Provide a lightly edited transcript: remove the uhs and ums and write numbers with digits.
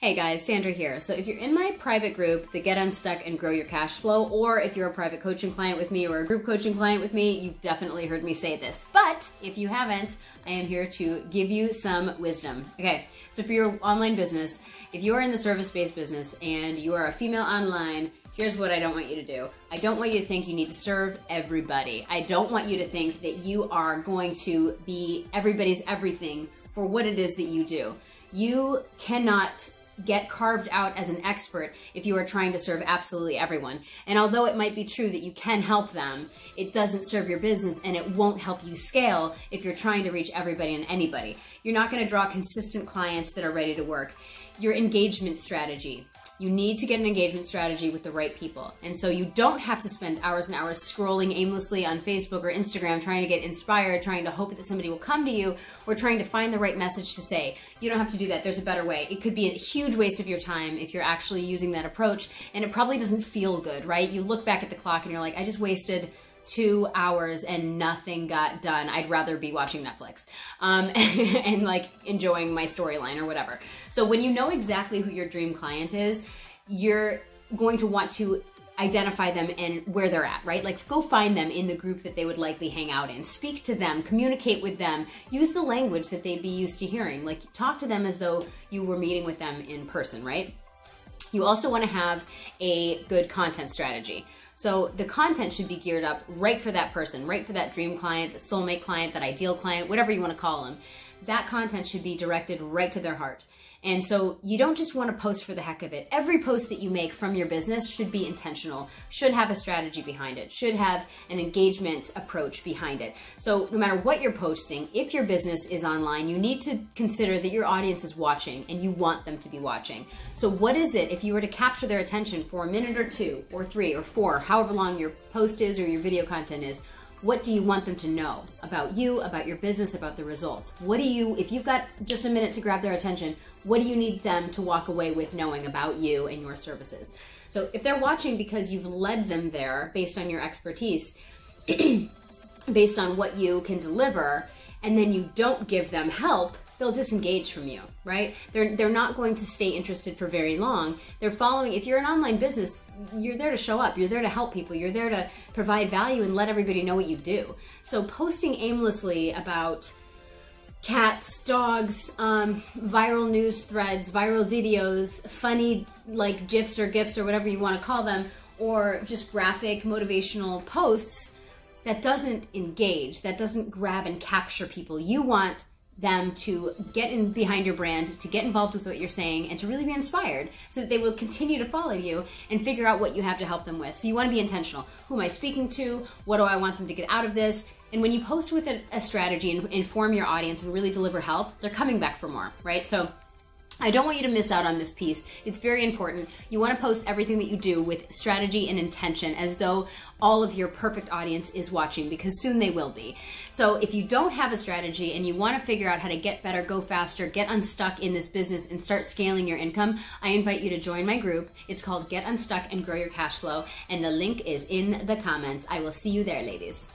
Hey guys, Sandra here. So if you're in my private group, the Get Unstuck and Grow Your Cash Flow, or if you're a private coaching client with me or a group coaching client with me, you've definitely heard me say this. But if you haven't, I am here to give you some wisdom. Okay, so for your online business, if you are in the service-based business and you are a female online, here's what I don't want you to do. I don't want you to think you need to serve everybody. I don't want you to think that you are going to be everybody's everything for what it is that you do. You cannot get carved out as an expert if you are trying to serve absolutely everyone. And although it might be true that you can help them, it doesn't serve your business and it won't help you scale if you're trying to reach everybody and anybody. You're not going to draw consistent clients that are ready to work. Your engagement strategy. You need to get an engagement strategy with the right people. And so you don't have to spend hours and hours scrolling aimlessly on Facebook or Instagram trying to get inspired, trying to hope that somebody will come to you, or trying to find the right message to say. You don't have to do that. There's a better way. It could be a huge waste of your time if you're actually using that approach, and it probably doesn't feel good, right? You look back at the clock and you're like, I just wasted 2 hours and nothing got done. I'd rather be watching Netflix and like enjoying my storyline or whatever. So when you know exactly who your dream client is, you're going to want to identify them and where they're at, right? Like go find them in the group that they would likely hang out in. Speak to them, communicate with them, use the language that they'd be used to hearing. Like talk to them as though you were meeting with them in person, right? You also want to have a good content strategy. So the content should be geared up right for that person, right for that dream client, that soulmate client, that ideal client, whatever you want to call them. That content should be directed right to their heart. And so you don't just want to post for the heck of it. Every post that you make from your business should be intentional, should have a strategy behind it, should have an engagement approach behind it. So no matter what you're posting, if your business is online, you need to consider that your audience is watching and you want them to be watching. So what is it, if you were to capture their attention for a minute or 2 or 3 or 4, however long your post is or your video content is, what do you want them to know about you, about your business, about the results? What do you, if you've got just a minute to grab their attention, what do you need them to walk away with knowing about you and your services? So if they're watching because you've led them there based on your expertise, based on what you can deliver, and then you don't give them help, they'll disengage from you, right? They're not going to stay interested for very long. They're following, if you're an online business, you're there to show up, you're there to help people, you're there to provide value and let everybody know what you do. So posting aimlessly about cats, dogs, viral news threads, viral videos, funny like GIFs or GIFs or whatever you want to call them, or just graphic motivational posts, that doesn't engage, that doesn't grab and capture people. You want them to get in behind your brand, to get involved with what you're saying, and to really be inspired so that they will continue to follow you and figure out what you have to help them with. So you want to be intentional. Who am I speaking to? What do I want them to get out of this? And when you post with a strategy and inform your audience and really deliver help, they're coming back for more, right? So I don't want you to miss out on this piece. It's very important. You want to post everything that you do with strategy and intention as though all of your perfect audience is watching, because soon they will be. So if you don't have a strategy and you want to figure out how to get better, go faster, get unstuck in this business and start scaling your income, I invite you to join my group. It's called Get Unstuck and Grow Your Cash Flow, and the link is in the comments. I will see you there, ladies.